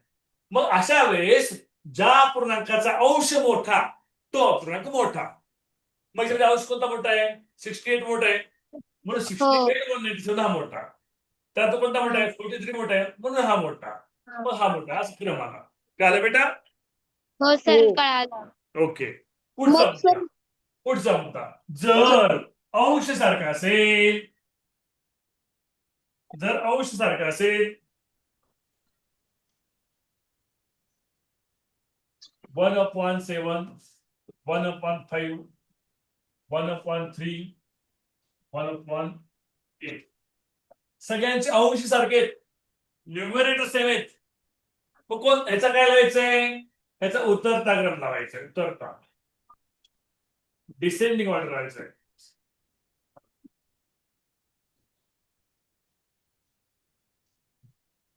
मग अशा वेळेस ज्या अपूर्णांकाचा अंश मोठा तो अपूर्णांक मोठा. मग याच्यामध्ये अंश कोणता मोठा आहे? 68 मोठा आहे म्हणून 68/97 हा मोठा. त्यात कोणता मोठा आहे? 43 मोठा आहे म्हणून हा मोठा. मग हा मोठा असं क्रमानं. कळालं बेटा? हो सर हो. कळालं. ओके. पुढचा मग सर- मुद्दा. पुढचा मुद्दा. जर अंश सारखा असेल, जर अंश सारखा असेल 1/7, 1/5, 1/3, 1/8 सगळ्यांचे अंश सारखे आहेत, न्यूमरेटर सेम आहेत. मग कोण ह्याचा काय लावायचंय? ह्याचा उतरता क्रम लावायचा. उतरता डिसेंडिंग ऑर्डर लावायचंय.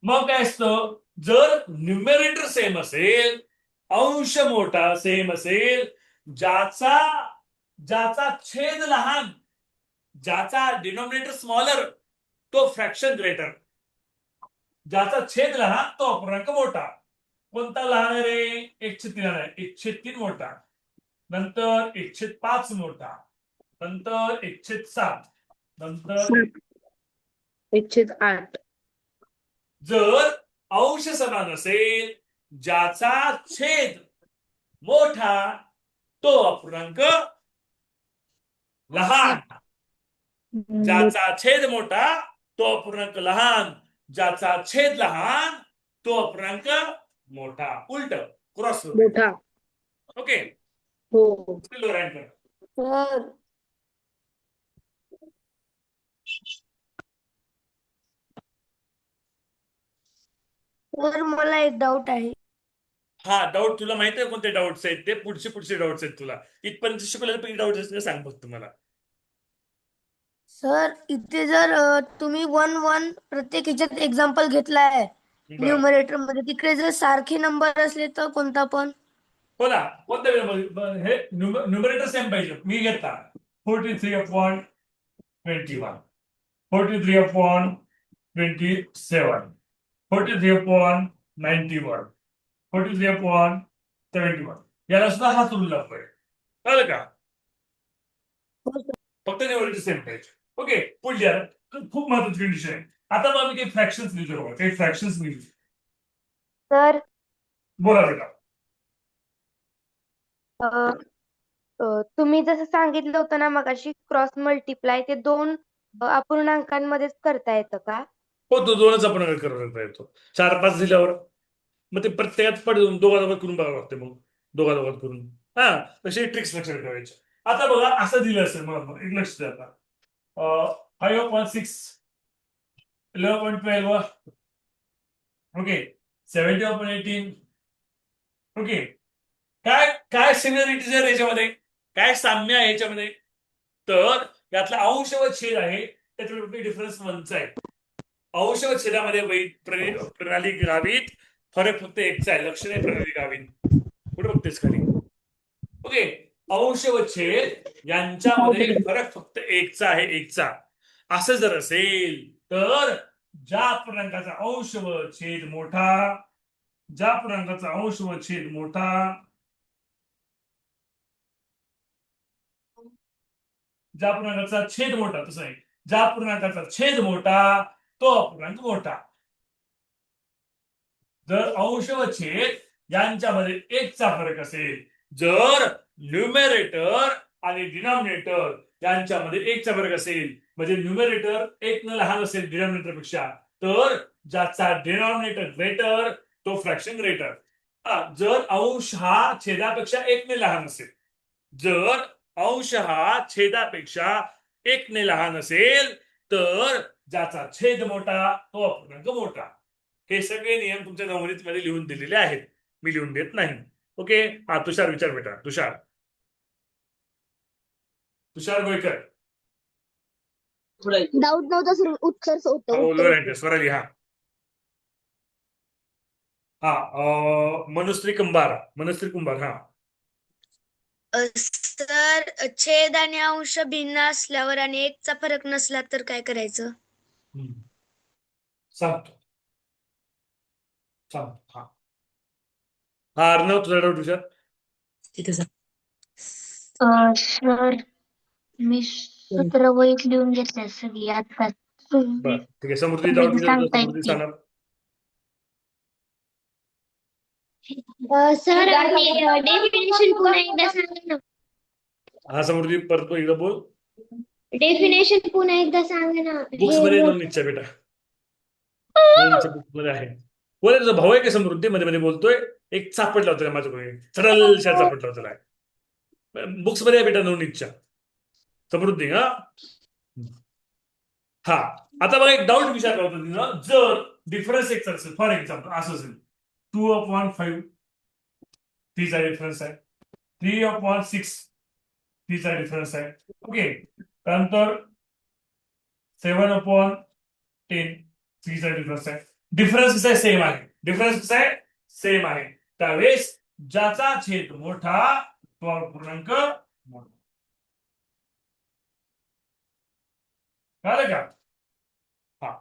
मग काय असतं? जर न्यूमरेटर सेम असेल, अंश मोठा सेम असेल, ज्याचा ज्याचा छेद लहान, ज्याचा डिनॉमिनेटर स्मॉलर तो फ्रॅक्शन ग्रेटर. ज्याचा छेद लहान तो अपूर्णांक मोठा. कोणता लहान आहे रे? 1/3 लहान आहे. 1/3 मोठा, नंतर 1/5 मोठा, नंतर 1/7, नंतर 1/8. जर अंश समान असेल, ज्याचा छेद मोठा तो अपूर्णांक लहान, ज्याचा छेद मोठा तो अपूर्णांक लहान, ज्याचा छेद लहान तो अपूर्णांक मोठा. उलट क्रॉस. मोठा. ओके. हो. सर सर मला एक डाऊट आहे. हा डाऊट तुला माहिती आहे कोणते डाऊट्स आहेत ते? पुढचे डाऊट्स आहेत तुला. इथपर्यंत शिकवलेले पैकी डाऊट असतील सांग फक्त मला. सर इथे जर तुम्ही 1-1 प्रत्येक ह्याच्यात एक्झाम्पल घेतला आहे बरं. न्यूमरेटर मध्ये, तिकडे जर सारखे नंबर असले तर कोणता पण? हो ना. कोणत्या हे न्यूमरेटर सेम पाहिजे. मी घेतला 43/21, 43/27, 43/91, 43/71. याला सुद्धा हाच रूल लागतोय. कळलं का? फक्त न्यूमरेटर सेम पाहिजे. ओके. पुढच्या खूप महत्वाची कंडिशन आहे. आता मग आम्ही काही फ्रॅक्शन्स लिहितो बघा. काही फ्रॅक्शन्स लिहितो. सर बोला बेटा. तुम्ही जसं सांगितलं होतं ना मगाशी क्रॉस मल्टिप्लाय ते दोन अपूर्णांकांमध्येच करता येतं का? हो, तो दोनच आपण करता येतो. 4-5 दिल्यावर मग ते प्रत्येकात पडून दोघांसोबत करून बघावं लागते. मग दोघांसोबत करून हा तशी ट्रिक्स लक्षात ठेवायची. आता बघा असं दिलं असेल मला एक लक्ष द्या. आता 5/6, 11/12, ओके, 70/18. ओके. काय काय सिमिलरिटीज आहे याच्यामध्ये? काय साम्य आहे याच्यामध्ये? तर यातला अंश व छेद आहे त्याच्यामध्ये डिफरन्स 1चा आहे. अंश व छेदामध्ये प्रणाली गावीत फरक फक्त 1चा आहे. लक्ष नाही प्रणाली गावीत. कुठे बघतेस खाली? ओके. अंश व छेद यांच्यामध्ये फरक फक्त 1चा आहे. 1चा. असं जर असेल तर ज्या अपूर्णांकाचा अंश व छेद मोठा, ज्या अपूर्णांकाचा अंश व छेद मोठा, ज्या अपूर्णांकाचा छेद मोठा, तसं आहे, ज्या अपूर्णांकाचा छेद मोठा तो अपूर्णांक मोठा. जर अंश व छेद यांच्यामध्ये 1चा फरक असेल, जर न्यूमरेटर आणि डिनॉमिनेटर यांच्यामध्ये एकचा फरक असेल म्हणजे न्यूमरेटर एक न लहान असेल डिनॉमिनेटर पेक्षा तर ज्याचा डिनॉमिनेटर ग्रेटर तो फ्रॅक्शन ग्रेटर. जर अंश हा छेदापेक्षा एक ने लहान असेल जर अंश हा छेदापेक्षा एक ने लहान असेल तर ज्याचा छेद मोठा तो अपूर्णांक मोठा. हे सगळे नियम तुमच्या नवनीतमध्ये लिहून दिलेले आहेत, मी लिहून देत नाही. ओके. हा तुषार विचार बेटा. तुषार गोयकर. डाऊट नव्हता सर, उत्तर हा, होतं. बोलवर स्वराली. हा हा मनस्त्री कुंभार. हा सर छेद आणि अंश भिन्न असल्यावर आणि एकचा फरक नसला तर काय करायचं? सांगतो. हा अर्णव तुझा डाऊट विचार. सर मी सूत्र वहीत लिहून घेतल्या सगळी आता बरं ठीक आहे. समृद्धी डाऊट विचार. सांगता समृद्धी येते. सांगा. सर डेफिनेशन पुन्हा एकदा सांगा ना. हा समृद्धी परत एकदा बोल. डेफिनेशन पुन्हा एकदा सांगा ना. बुक्स मध्ये नोंदणीच्या बेटा. नोंदणीच्या बुक मध्ये आहे. बोल तुझा भाऊ आहे का समृद्धी मध्ये मध्ये बोलतोय. एक सापडला होता माझ्याकडे चढलशा सापडला होता. बुक्स मध्ये आहे बेटा नोंदणीच्या. समृद्धी. हा आता बघा एक डाऊट विचारला होता तिनं. जर डिफरन्स एक असेल फॉर एक्झाम्पल असं असेल 2/5 तीचा डिफरन्स आहे 3/6 तीचा डिफरन्स आहे. ओके. त्यानंतर 7/10 तीचा डिफरन्स आहे. डिफरन्स कसा आहे सेम आहे. त्यावेळेस ज्याचा छेद मोठा तो अपूर्णांक मोठा. कळलं का? हा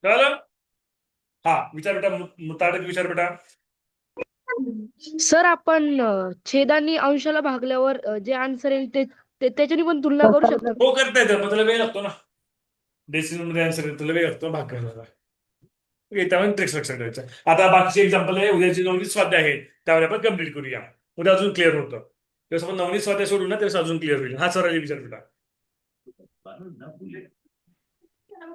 कळलं. हा विचार बेटा. मुताडक विचार बेटा. सर आपण छेद आणि अंशाला भागल्यावर जे आन्सर येईल त्याच्याने पण तुलना करू शकतो. हो करता येतं पण तुला वेळ लागतो ना. डेसिमल मध्ये आन्सर तुला वेळ लागतो भाग करायला. त्यामुळे ट्रिक्स लक्षात ठेवायचं. आता बाकीचे एक्झाम्पल आहे. उद्याची 9वी स्वाध्याय आहे त्यावर आपण कम्प्लीट करूया. उद्या अजून क्लिअर होतं. तेव्हा आपण 9वी स्वाध्याय सोडू ना तेव्हा अजून क्लिअर होईल. हा सर विचार बेटा.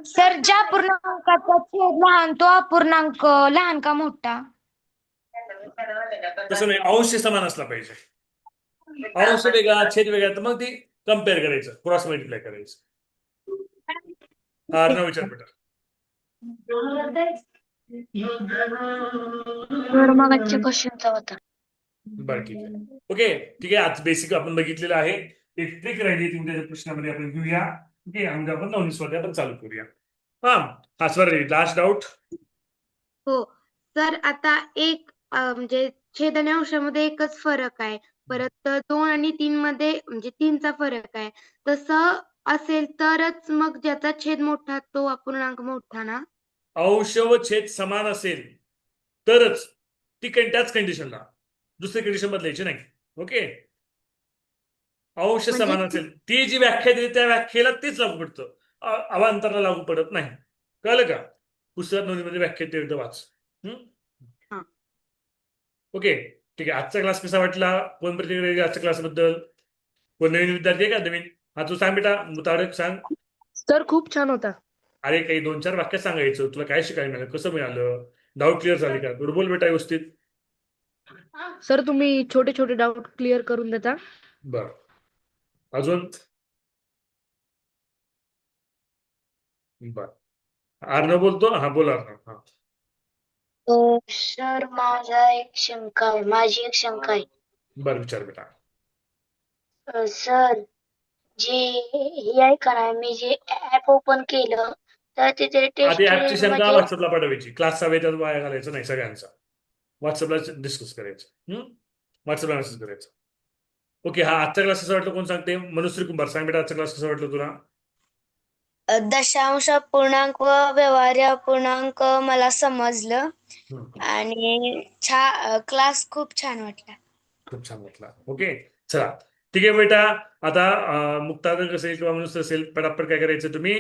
सर ज्या पूर्णांकाचा छेद लहान तो अपूर्णांक लहान का मोठा? तसं नाही. अंश समान असला पाहिजे. अंश वेगळा छेद वेगळा तर मग ती कम्पेअर करायचं क्रॉस मल्टिप्लाय करायचं. हा अर्णव विचार बेटा. मागच्या क्वेश्चनचा होता. बरं ठीक आहे. ओके ठीक आहे. आज बेसिक आपण बघितलेलं आहे. एक ट्रिक राहिली ती उद्याच्या प्रश्नामध्ये आपण घेऊया. ओके आणि आपण 9वी स्वाध्याय आपण चालू करूया. हा सर लास्ट डाऊट. हो सर आता एक म्हणजे छेद आणि अंशामध्ये एकच फरक आहे. परत 2 आणि 3 मध्ये म्हणजे 3चा फरक आहे. तसं असेल तरच मग ज्याचा छेद मोठा तो अपूर्णांक मोठा ना. अंश व छेद समान असेल तरच ती त्याच कंडिशनला दुसरी कंडिशन बदलायची नाही. ओके. अंश म्हणजे समान असेल ती जी व्याख्या दिली त्या व्याख्येला तेच लागू पडतं. अवांतराला लागू पडत नाही. कळलं का? पुस्तकात नोंदीमध्ये व्याख्या ते एकदा वाच. हा. ओके ठीक आहे. आजचा क्लास कसा वाटला? कोण प्रतिक्रिया आजच्या क्लासबद्दल? कोण नवीन विद्यार्थी आहे का नवीन? हा तू सांग बेटा. मुतारक सांग. सर खूप छान होता. अरे काही 2-4 वाक्यात सांगायचं. तुला काय शिकायला मिळालं, कसं मिळालं, डाऊट क्लिअर झाले का? बोल बेटा व्यवस्थित. सर तुम्ही छोटे छोटे डाऊट क्लिअर करून देता. बर अजून. बर अर्णव बोलतो. हा बोल अर्णव. हा सर माझी एक शंका आहे. बर विचार बेटा. सर हे आहे का नाही मी जे ऍप ओपन केलं तर तिथे आधी ऍपची टेस्ट शंका म्हणजे व्हॉट्सअपला पाठवायची. क्लासचा वेळ त्यात वाया घालायचं नाही सगळ्यांचा. व्हॉट्सअपला डिस्कस करायचं. व्हॉट्सअपला मेसेज करायचं. ओके. हा आजचा क्लास कसा वाटलं कोण सांगते? मनस्वी कुंभार सांग बेटा. आजचा क्लास कसा वाटलं तुला? दशांश अपूर्णांक व व्यवहार्य अपूर्णांक मला समजलं आणि क्लास खूप छान वाटला. खूप छान वाटला. ओके चला ठीक आहे बेटा. आता मुक्तांक असेल किंवा मनुष्य असेल पटापट काय करायचं तुम्ही